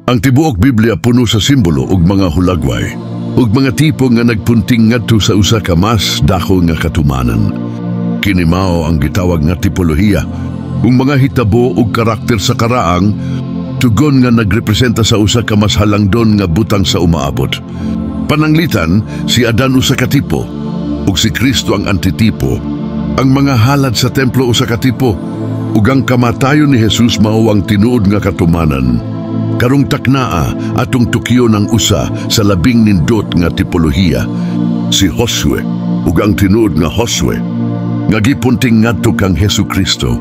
Ang tibuok Biblia puno sa simbolo ug mga hulagway, ug mga tipo nga nagpunting ngadto sa usa ka mas dako nga katumanan. Kini mao ang gitawag nga tipolohiya, ug mga hitabo ug karakter sa karaang tugon nga nagrepresenta sa usa ka mas halangdon nga butang sa umaabot. Pananglitan, si Adan usa ka tipo, ug si Kristo ang antitipo. Ang mga halad sa templo usa ka tipo, ug ang kamatayon ni Jesus mao ang tinuod nga katumanan. Karong taknaa atong tukyo ng usa sa labing nindot nga tipolohiya, si Josue, ug ang tinuod nga Josue, nga gipunting ngadto kang Hesukristo.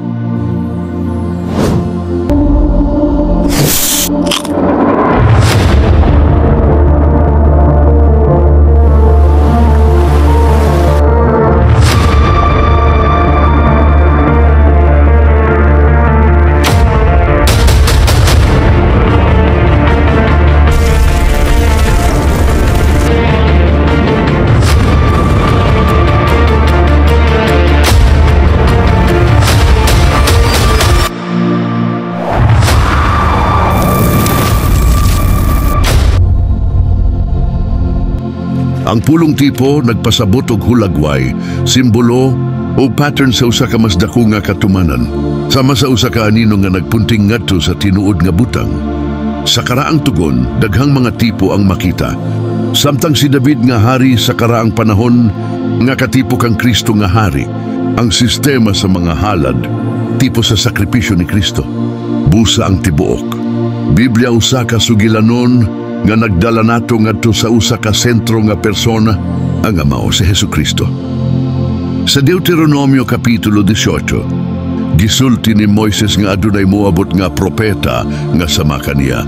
Ang pulong tipo nagpasabot og hulagway, simbolo o pattern sa usa ka mas dako nga katumanan, sama sa usa ka anino nga nagpunting ngadto sa tinuod nga butang. Sa karaang tugon, daghang mga tipo ang makita. Samtang si David nga hari sa karaang panahon, nga katipo kang Kristo nga hari. Ang sistema sa mga halad, tipo sa sakripisyo ni Kristo. Busa ang tibuok. Biblia usa ka sugilanon nga nagdala nato ngadto sa usa ka sentro nga persona, ang mao si Hesukristo. Sa Deuteronomio kapitulo 18, gisulti ni Moises nga adunay moabot nga propeta nga sama kaniya.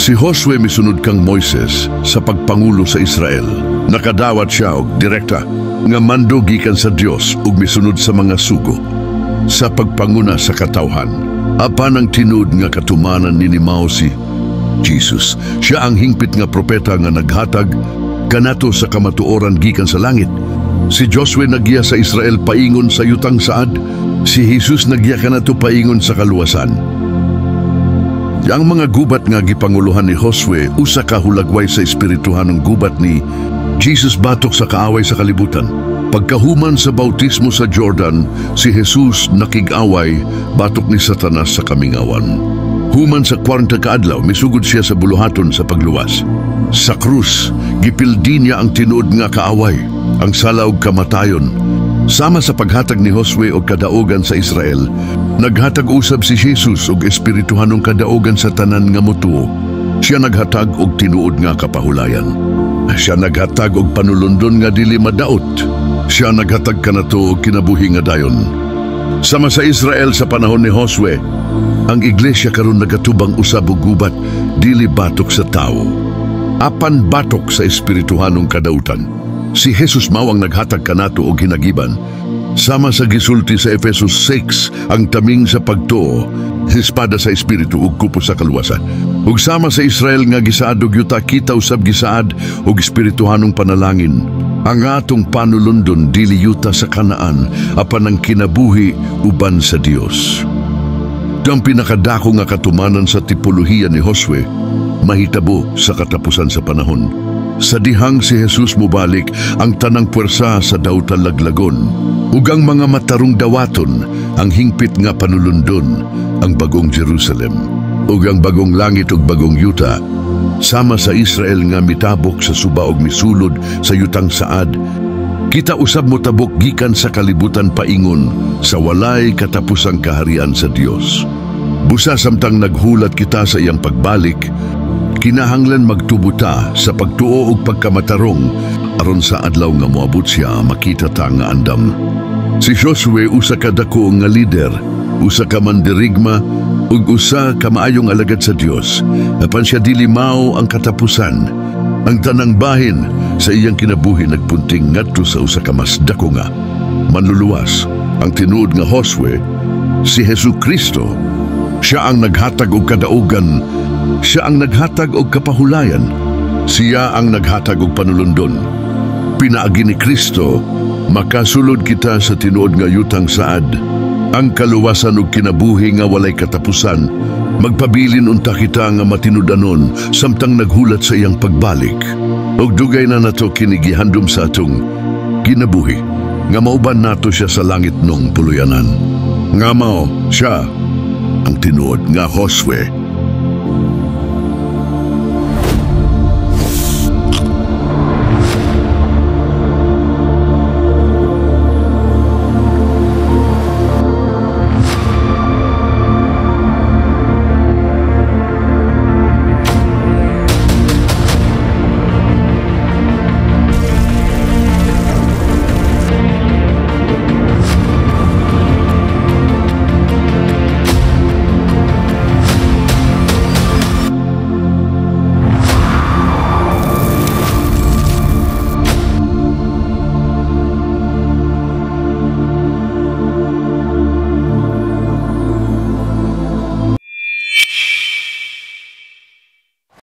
Si Josue misunod kang Moises sa pagpangulo sa Israel. Nakadawat siya og direkta nga mando gikan sa Dios ug misunod sa mga sugo sa pagpanguna sa katawhan. Apan ang tinud nga katumanan ni mao si Jesus. Siya ang hingpit nga propeta nga naghatag kanato sa kamatuoran gikan sa langit. Si Josue nagya sa Israel paingon sa yutang saad. Si Jesus nagya kanato paingon sa kaluwasan. Ang mga gubat nga gipanguluhan ni Josue usa ka hulagway sa espirituhanong gubat ni Jesus batok sa kaaway sa kalibutan. Pagkahuman sa bautismo sa Jordan, si Jesus nakig-away batok ni Satanas sa kamingawan. Human sa 40 kaadlaw, misugod siya sa buluhaton sa pagluwas. Sa krus, gipildi niya ang tinuod nga kaaway, ang sala ug kamatayon. Sama sa paghatag ni Josue og kadaogan sa Israel, naghatag usab si Jesus og espirituhanong kadaogan sa tanan nga mutuo. Siya naghatag og tinuod nga kapahulayan. Siya naghatag og panulundon nga dili madaot. Siya naghatag kanato og kinabuhi nga dayon. Sama sa Israel sa panahon ni Josue, ang iglesia karon nagatubang usab og gubat, dili batok sa tao, apan batok sa espirituhanong kadautan. Si Jesus mao ang naghatag kanato og hinagiban. Sama sa gisulti sa Efesos 6, ang taming sa pagtuo, espada sa espiritu ug kupo sa kaluwasan. Ug sama sa Israel nga gisaad og yuta, kita usab gisaad og espirituhanong panalangin. Ang atong panulundon dili yuta sa Kanaan, apan ang kinabuhi uban sa Dios. Ang pinakadako nga katumanan sa tipolohiya ni Josue, mahitabo sa katapusan sa panahon. Sa dihang si Jesus mubalik, ang tanang puwersa sa dawtan laglagon, ug ang mga matarong dawaton, ang hingpit nga panulundon, ang bagong Jerusalem, ug ang bagong langit ug bagong yuta, sama sa Israel nga mitabok sa suba ug misulod sa yutang saad. Kita usab mo tabok gikan sa kalibutan paingon sa walay katapusang kaharian sa Dios. Busa samtang naghulat kita sa iyang pagbalik, kinahanglan magtubuta sa pagtuo ug pagkamatarong aron sa adlaw nga moabot siya makita ta nga andam. Si Josue usa ka dako nga lider, usa ka mandirigma ug usa ka maayong alagad sa Dios. Apan siya dili mao ang katapusan. Ang tanang bahin sa iyang kinabuhi nagpunting ngadto sa usa ka mas dako nga manluluwas. Ang tinuod nga Josue, si Hesukristo. Siya ang naghatag og kadaugan, siya ang naghatag og kapahulayan, siya ang naghatag og panulundon. Pinaagi ni Kristo, makasulod kita sa tinuod nga yutang saad, ang kaluwasan ug kinabuhi nga walay katapusan, Magpabilin unta kita nga matinud-anon samtang naghulat sa iyang pagbalik. Og dugay na nato kinigihandom sa atong kinabuhi. Nga mauban nato siya sa langit nung puluyanan. Nga mao siya ang tinuod nga Josue